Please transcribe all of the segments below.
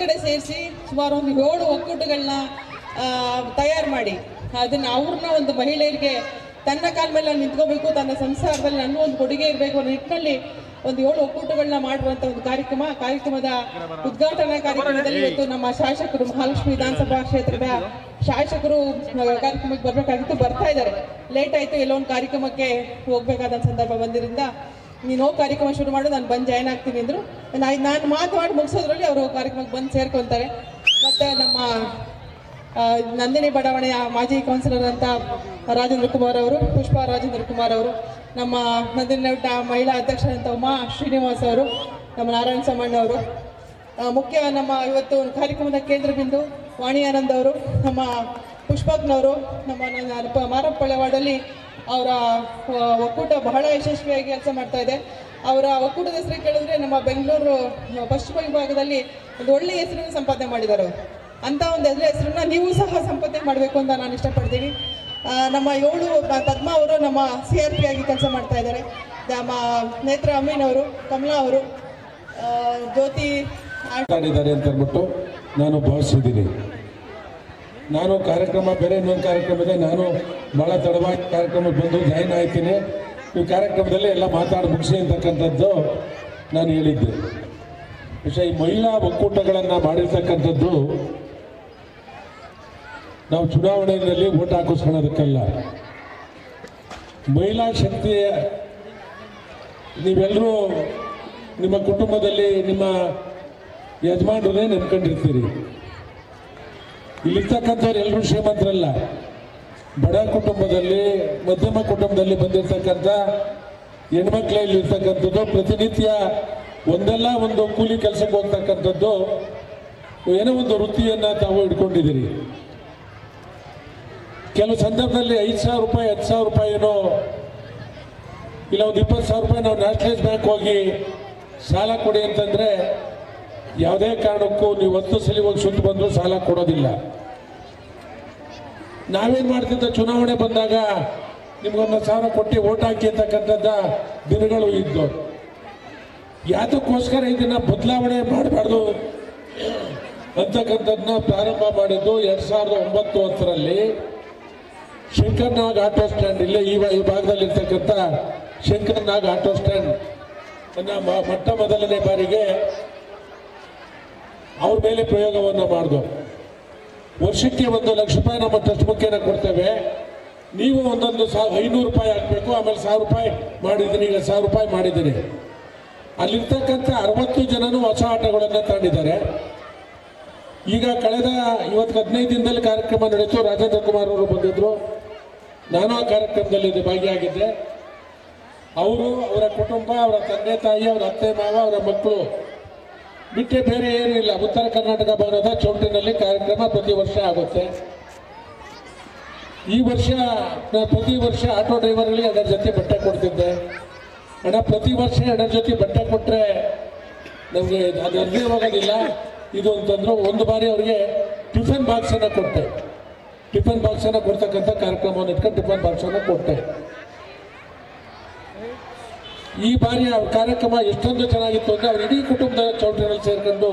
ಕಡೆ ಸೇರಿಸಿ ಸುಮಾರು ಒಂದು 7 ಒಕ್ಕೂಟಗಳನ್ನ ತಯಾರು ಮಾಡಿ ಅದನ್ನು ಅವ್ರನ್ನ ಒಂದು ಮಹಿಳೆಯರಿಗೆ ತನ್ನ ಕಾಲ ಮೇಲೆ ನಿಂತ್ಕೋಬೇಕು, ತನ್ನ ಸಂಸಾರದಲ್ಲಿ ನನ್ನ ಒಂದು ಕೊಡುಗೆ ಇರಬೇಕು ಅನ್ನೋ ನಿಟ್ಟಿನಲ್ಲಿ ಒಂದು 7 ಒಕ್ಕೂಟಗಳನ್ನ ಮಾಡುವಂಥ ಒಂದು ಕಾರ್ಯಕ್ರಮದ ಉದ್ಘಾಟನಾ ಕಾರ್ಯಕ್ರಮದಲ್ಲಿ ಇವತ್ತು ನಮ್ಮ ಶಾಸಕರು ಮಹಾಲಕ್ಷ್ಮಿ ವಿಧಾನಸಭಾ ಕ್ಷೇತ್ರದ ಶಾಸಕರು ಕಾರ್ಯಕ್ರಮಕ್ಕೆ ಬರಬೇಕಾಗಿತ್ತು, ಬರ್ತಾ ಇದ್ದಾರೆ. ಲೇಟ್ ಆಯಿತು, ಎಲ್ಲೋ ಒಂದು ಕಾರ್ಯಕ್ರಮಕ್ಕೆ ಹೋಗ್ಬೇಕಾದ ಸಂದರ್ಭ ಬಂದಿರಿಂದ ನೀನು ಹೋಗಿ ಕಾರ್ಯಕ್ರಮ ಶುರು ಮಾಡು, ನಾನು ಬಂದು ಜಾಯ್ನ್ ಆಗ್ತೀನಿ ಅಂದರು. ನಾನು ಮಾತನಾಡಿ ಮುಗಿಸೋದ್ರಲ್ಲಿ ಅವರು ಕಾರ್ಯಕ್ರಮಕ್ಕೆ ಬಂದು ಸೇರ್ಕೊತಾರೆ. ಮತ್ತು ನಮ್ಮ ನಂದಿನಿ ಬಡಾವಣೆಯ ಮಾಜಿ ಕೌನ್ಸಿಲರ್ ಅಂತ ರಾಜೇಂದ್ರ ಕುಮಾರ್ ಅವರು, ಪುಷ್ಪಾ ರಾಜೇಂದ್ರ ಕುಮಾರ್ ಅವರು, ನಮ್ಮ ನಂದಿನಿ ಮಹಿಳಾ ಅಧ್ಯಕ್ಷರಂತ ಉಮಾ ಶ್ರೀನಿವಾಸ್ ಅವರು, ನಮ್ಮ ನಾರಾಯಣ ಸಾಮಣ್ಣ ಅವರು, ಮುಖ್ಯ ನಮ್ಮ ಇವತ್ತು ಕಾರ್ಯಕ್ರಮದ ಕೇಂದ್ರ ಬಿಂದು ವಾಣಿ ಆನಂದ್ ಅವರು, ನಮ್ಮ ಪುಷ್ಪಕ್ನವರು, ನಮ್ಮ ಮಾರಪ್ಪಳ್ಳಿ ವಾರ್ಡಲ್ಲಿ ಅವರ ಒಕ್ಕೂಟ ಬಹಳ ಯಶಸ್ವಿಯಾಗಿ ಕೆಲಸ ಮಾಡ್ತಾ ಇದೆ. ಅವರ ಒಕ್ಕೂಟದ ಹೆಸರು ಕೇಳಿದ್ರೆ ನಮ್ಮ ಬೆಂಗಳೂರು ಪಶ್ಚಿಮ ವಿಭಾಗದಲ್ಲಿ ಒಂದು ಒಳ್ಳೆಯ ಹೆಸರನ್ನು ಸಂಪಾದನೆ ಮಾಡಿದ್ದಾರೆ ಅವರು. ಅಂಥ ಒಂದು ಹೆಸರನ್ನ ನೀವು ಸಹ ಸಂಪಾದನೆ ಮಾಡಬೇಕು ಅಂತ ನಾನು ಇಷ್ಟಪಡ್ತೀನಿ. ನಮ್ಮ 7 ಪದ್ಮಾ ಅವರು ನಮ್ಮ CRP ಆಗಿ ಕೆಲಸ ಮಾಡ್ತಾ ಇದ್ದಾರೆ. ನಮ್ಮ ನೇತ್ರ ಅಮೀನ್ ಅವರು, ಕಮಲಾ ಅವರು, ಜ್ಯೋತಿ ಆಡಿದ್ದಾರೆ ಅಂತ ಅಂದ್ಬಿಟ್ಟು ನಾನು ಭಾವಿಸಿದ್ದೀನಿ. ನಾನು ಕಾರ್ಯಕ್ರಮ ಬೇರೆ ಇನ್ನೊಂದು ಕಾರ್ಯಕ್ರಮ ಇದೆ, ನಾನು ಭಾಳ ತಡವಾಗಿ ಕಾರ್ಯಕ್ರಮಕ್ಕೆ ಬಂದು ಜಾಯಿನ್ ಆಯ್ತೀನಿ. ಈ ಕಾರ್ಯಕ್ರಮದಲ್ಲಿ ಎಲ್ಲ ಮಾತಾಡಿ ಮುಗಿಸಿ ಅಂತಕ್ಕಂಥದ್ದು ನಾನು ಹೇಳಿದ್ದೆ. പക്ഷേ ಈ ಮಹಿಳಾ ಒಕ್ಕೂಟಗಳನ್ನು ಮಾಡಿರ್ತಕ್ಕಂಥದ್ದು ನಾವು ಚುನಾವಣೆಯಲ್ಲಿ ಓಟ್ ಹಾಕಿಸ್ಕೊಳ್ಳೋದಕ್ಕಲ್ಲ. ಮಹಿಳಾ ಶಕ್ತಿಯ ನೀವೆಲ್ಲರೂ ನಿಮ್ಮ ಕುಟುಂಬದಲ್ಲಿ ನಿಮ್ಮ ಯಜಮಾನರನ್ನೇ ನೆನ್ಕೊಂಡಿರ್ತೀರಿ. ಇಲ್ಲಿರ್ತಕ್ಕಂಥವ್ರು ಎಲ್ಲರೂ ಶ್ರೀಮಂತರಲ್ಲ, ಬಡ ಕುಟುಂಬದಲ್ಲಿ ಮಧ್ಯಮ ಕುಟುಂಬದಲ್ಲಿ ಬಂದಿರತಕ್ಕಂಥ ಹೆಣ್ಮಕ್ಳೇ ಇಲ್ಲಿರ್ತಕ್ಕಂಥದ್ದು. ಪ್ರತಿನಿತ್ಯ ಒಂದಲ್ಲ ಒಂದು ಕೂಲಿ ಕೆಲಸಕ್ಕೆ ಹೋಗ್ತಕ್ಕಂಥದ್ದು, ಏನೋ ಒಂದು ವೃತ್ತಿಯನ್ನು ತಾವು ಇಟ್ಕೊಂಡಿದ್ದೀರಿ. ಕೆಲವು ಸಂದರ್ಭದಲ್ಲಿ 5,000 ರೂಪಾಯಿ 10,000 ರೂಪಾಯಿನೋ ಇಲ್ಲ ಒಂದು 20,000 ರೂಪಾಯಿ ನಾವು ನ್ಯಾಷನಲೈಸ್ ಬ್ಯಾಂಕ್ ಹೋಗಿ ಸಾಲ ಕೊಡಿ ಅಂತಂದರೆ ಯಾವುದೇ ಕಾರಣಕ್ಕೂ ನೀವು 10 ಸಲ ಹೋಗಿ ಸುತ್ತು ಬಂದರೂ ಸಾಲ ಕೊಡೋದಿಲ್ಲ. ನಾವೇನು ಮಾಡ್ತಿದ್ದ, ಚುನಾವಣೆ ಬಂದಾಗ ನಿಮ್ಗೊಂದು 1,000 ಕೊಟ್ಟು ಓಟ್ ಹಾಕಿ ಅಂತಕ್ಕಂಥದ್ದ ದಿನಗಳು ಇದ್ದು. ಯಾತಕ್ಕೋಸ್ಕರ ಇದನ್ನು ಬದಲಾವಣೆ ಮಾಡಬಾರ್ದು ಅಂತಕ್ಕಂಥದ್ದನ್ನ ಪ್ರಾರಂಭ ಮಾಡಿದ್ದು 2009-10ರಲ್ಲಿ ಶಂಕರ್ನಾಗ್ ಆಟೋ ಸ್ಟ್ಯಾಂಡ್, ಇಲ್ಲೇ ಈ ಭಾಗದಲ್ಲಿರ್ತಕ್ಕಂಥ ಶಂಕರ್ನಾಗ್ ಆಟೋ ಸ್ಟ್ಯಾಂಡ್ ಮೊಟ್ಟ ಮೊದಲನೇ ಬಾರಿಗೆ ಅವ್ರ ಮೇಲೆ ಪ್ರಯೋಗವನ್ನು ಮಾಡಿದ್ರು. ವರ್ಷಕ್ಕೆ 1 ಲಕ್ಷ ರೂಪಾಯಿ ನಮ್ಮ ಟ್ರಸ್ಟ್ ಮುಖೇನ ಕೊಡ್ತೇವೆ, ನೀವು ಒಂದೊಂದು 500 ರೂಪಾಯಿ ಹಾಕಬೇಕು, ಆಮೇಲೆ 1,000 ರೂಪಾಯಿ ಮಾಡಿದ್ದೀನಿ, ಈಗ 1,000 ರೂಪಾಯಿ ಮಾಡಿದ್ದೀನಿ. ಅಲ್ಲಿರ್ತಕ್ಕಂಥ 60 ಜನನು ಹೊಸ ಆಟೋಗಳನ್ನು ತಗೊಂಡಿದ್ದಾರೆ. ಈಗ ಇವತ್ತು 15 ದಿನದಲ್ಲಿ ಕಾರ್ಯಕ್ರಮ ನಡೀತು. ರಾಜೇಂದ್ರ ಕುಮಾರ್ ಅವರು ಬಂದಿದ್ರು, ನಾನು ಆ ಕಾರ್ಯಕ್ರಮದಲ್ಲಿ ಭಾಗಿಯಾಗಿದ್ದೆ. ಅವರು, ಅವರ ಕುಟುಂಬ, ಅವರ ತಂದೆ ತಾಯಿ, ಅವರ ಅತ್ತೆ ಮಾವ, ಅವರ ಮಕ್ಕಳು ಬಿಟ್ಟೆ ಬೇರೆ ಏನೂ ಇಲ್ಲ. ಉತ್ತರ ಕರ್ನಾಟಕ ಭವನದ ಚೌಟಿನಲ್ಲಿ ಕಾರ್ಯಕ್ರಮ ಪ್ರತಿ ವರ್ಷ ಆಗುತ್ತೆ. ಈ ವರ್ಷ ಪ್ರತಿ ವರ್ಷ ಆಟೋ ಡ್ರೈವರ್ಗಳಿಗೆ 2 ಜೊತೆ ಬಟ್ಟೆ ಕೊಡ್ತಿದ್ದೆ. ಅಣ್ಣ, ಪ್ರತಿ ವರ್ಷ 2 ಜೊತೆ ಬಟ್ಟೆ ಕೊಟ್ಟರೆ ನಮಗೆ ಅದು ಅರ್ಧೇ ಹೋಗೋದಿಲ್ಲ ಇದು ಅಂತಂದ್ರು. ಒಂದು ಬಾರಿ ಅವರಿಗೆ ಟಿಫನ್ ಬಾಕ್ಸನ್ನು ಕೊಟ್ಟೆ. ಟಿಫನ್ ಬಾಕ್ಸನ್ನು ಕೊಡ್ತಕ್ಕಂಥ ಕಾರ್ಯಕ್ರಮವನ್ನು ಇಟ್ಕೊಂಡು ಟಿಫನ್ ಬಾಕ್ಸನ್ನು ಕೊಟ್ಟೆ. ಈ ಬಾರಿ ಆ ಕಾರ್ಯಕ್ರಮ ಎಷ್ಟೊಂದು ಚೆನ್ನಾಗಿತ್ತು ಅಂದರೆ ಅವ್ರು ಇಡೀ ಕುಟುಂಬದ ಚೌಟ್ರಿನಲ್ಲಿ ಸೇರ್ಕೊಂಡು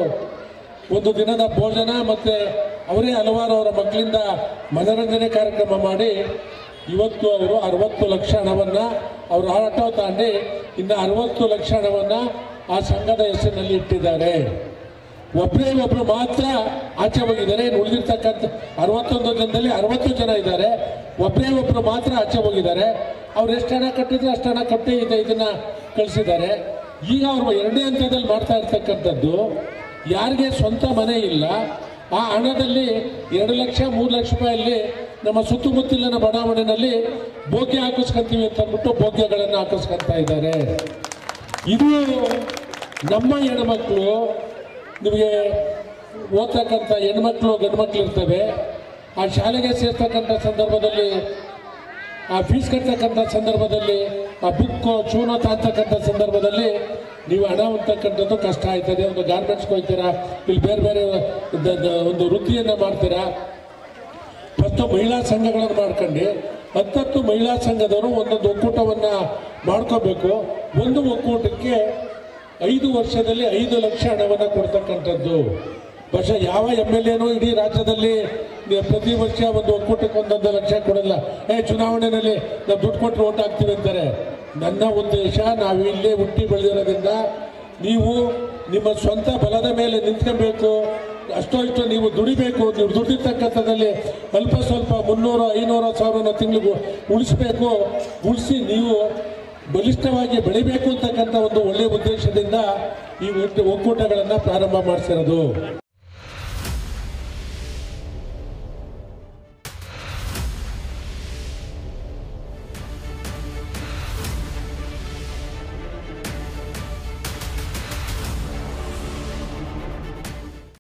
ಒಂದು ದಿನದ ಭೋಜನ ಮತ್ತು ಅವರೇ ಹಲವಾರು ಅವರ ಮಕ್ಕಳಿಂದ ಮನರಂಜನೆ ಕಾರ್ಯಕ್ರಮ ಮಾಡಿ ಇವತ್ತು ಅವರು 60 ಲಕ್ಷ ಹಣವನ್ನು ಅವರು ಆಟೋ ತಾಂಡಿ ಇನ್ನು 60 ಲಕ್ಷ ಹಣವನ್ನು ಆ ಸಂಘದ ಹೆಸರಿನಲ್ಲಿ ಇಟ್ಟಿದ್ದಾರೆ. ಒಬ್ಬರು ಮಾತ್ರ ಆಚೆ ಹೋಗಿದ್ದಾರೆ. ಉಳಿದಿರ್ತಕ್ಕಂಥ 61 ಜನದಲ್ಲಿ 60 ಜನ ಇದ್ದಾರೆ. ಒಬ್ಬರು ಮಾತ್ರ ಆಚೆ ಹೋಗಿದ್ದಾರೆ. ಅವ್ರು ಎಷ್ಟು ಹಣ ಕಟ್ಟಿದ್ರೆ ಅಷ್ಟು ಹಣ ಕಟ್ಟಿ ಇದನ್ನು ಕಳಿಸಿದ್ದಾರೆ. ಈಗ ಅವರು 2ನೇ ಹಂತದಲ್ಲಿ ಮಾಡ್ತಾ ಇರ್ತಕ್ಕಂಥದ್ದು, ಯಾರಿಗೆ ಸ್ವಂತ ಮನೆ ಇಲ್ಲ ಆ ಹಣದಲ್ಲಿ 2 ಲಕ್ಷ 3 ಲಕ್ಷ ರೂಪಾಯಲ್ಲಿ ನಮ್ಮ ಸುತ್ತಮುತ್ತಲಿನ ಬಡಾವಣೆಯಲ್ಲಿ ಬೋಗ್ಯ ಹಾಕಿಸ್ಕೊಂತೀವಿ ಅಂತ ಅಂದ್ಬಿಟ್ಟು ಬೋಗ್ಯಗಳನ್ನು ಹಾಕಿಸ್ಕೊಳ್ತಾ ಇದ್ದಾರೆ. ಇದು ನಮ್ಮ ಹೆಣ್ಮಕ್ಳು, ನಿಮಗೆ ಓದ್ತಕ್ಕಂಥ ಹೆಣ್ಮಕ್ಳು ಗಂಡು ಮಕ್ಕಳು ಇರ್ತವೆ. ಆ ಶಾಲೆಗೆ ಸೇರ್ತಕ್ಕಂಥ ಸಂದರ್ಭದಲ್ಲಿ, ಆ ಫೀಸ್ ಕಟ್ತಕ್ಕಂಥ ಸಂದರ್ಭದಲ್ಲಿ, ಆ ಬುಕ್ಕು ಚೂನೋ ತಾಂತಕ್ಕಂಥ ಸಂದರ್ಭದಲ್ಲಿ ನೀವು ಹಣ ಹೊಂದತಕ್ಕಂಥದ್ದು ಕಷ್ಟ ಆಯ್ತದೆ. ಒಂದು ಗಾರ್ಮೆಂಟ್ಸ್ಗೆ ಹೋಗ್ತೀರಾ, ಇಲ್ಲಿ ಬೇರೆ ಬೇರೆ ಒಂದು ವೃತ್ತಿಯನ್ನು ಮಾಡ್ತೀರಾ. ಫಸ್ಟು ಮಹಿಳಾ ಸಂಘಗಳನ್ನು ಮಾಡ್ಕೊಂಡು 10 ಮಹಿಳಾ ಸಂಘದವರು ಒಂದೊಂದು ಒಕ್ಕೂಟವನ್ನು ಮಾಡ್ಕೋಬೇಕು. ಒಂದು ಒಕ್ಕೂಟಕ್ಕೆ 5 ವರ್ಷದಲ್ಲಿ 5 ಲಕ್ಷ ಹಣವನ್ನು ಕೊಡ್ತಕ್ಕಂಥದ್ದು. ಬಹುಶಃ ಯಾವ MLAನೂ ಇಡೀ ರಾಜ್ಯದಲ್ಲಿ ಪ್ರತಿ ವರ್ಷ ಒಂದು ಒಕ್ಕೂಟಕ್ಕೆ 1 ಲಕ್ಷ ಕೊಡಲ್ಲ. ಚುನಾವಣೆಯಲ್ಲಿ ನಾವು ದುಡ್ಡು ಕೊಟ್ಟರೆ ಓಟ್ ಹಾಕ್ತೀವಿ ಅಂತಾರೆ. ನನ್ನ ಉದ್ದೇಶ, ನಾವು ಇಲ್ಲೇ ಹುಟ್ಟಿ ಬೆಳೆದಿರೋದ್ರಿಂದ ನೀವು ನಿಮ್ಮ ಸ್ವಂತ ಬಲದ ಮೇಲೆ ನಿಂತ್ಕೊಬೇಕು. ಅಷ್ಟೋ ಇಷ್ಟೋ ನೀವು ದುಡಿಬೇಕು. ನೀವು ದುಡಿತಕ್ಕಂಥದ್ದಲ್ಲಿ ಅಲ್ಪ ಸ್ವಲ್ಪ 300, 500, 1000 ತಿಂಗಳಿಗೂ ಉಳಿಸ್ಬೇಕು. ಉಳಿಸಿ ನೀವು ಬಲಿಷ್ಠವಾಗಿ ಬೆಳಿಬೇಕು ಅಂತಕ್ಕಂಥ ಒಂದು ಒಳ್ಳೆಯ ಉದ್ದೇಶದಿಂದ ಈ ಒಕ್ಕೂಟಗಳನ್ನು ಪ್ರಾರಂಭ ಮಾಡಿಸಿರೋದು.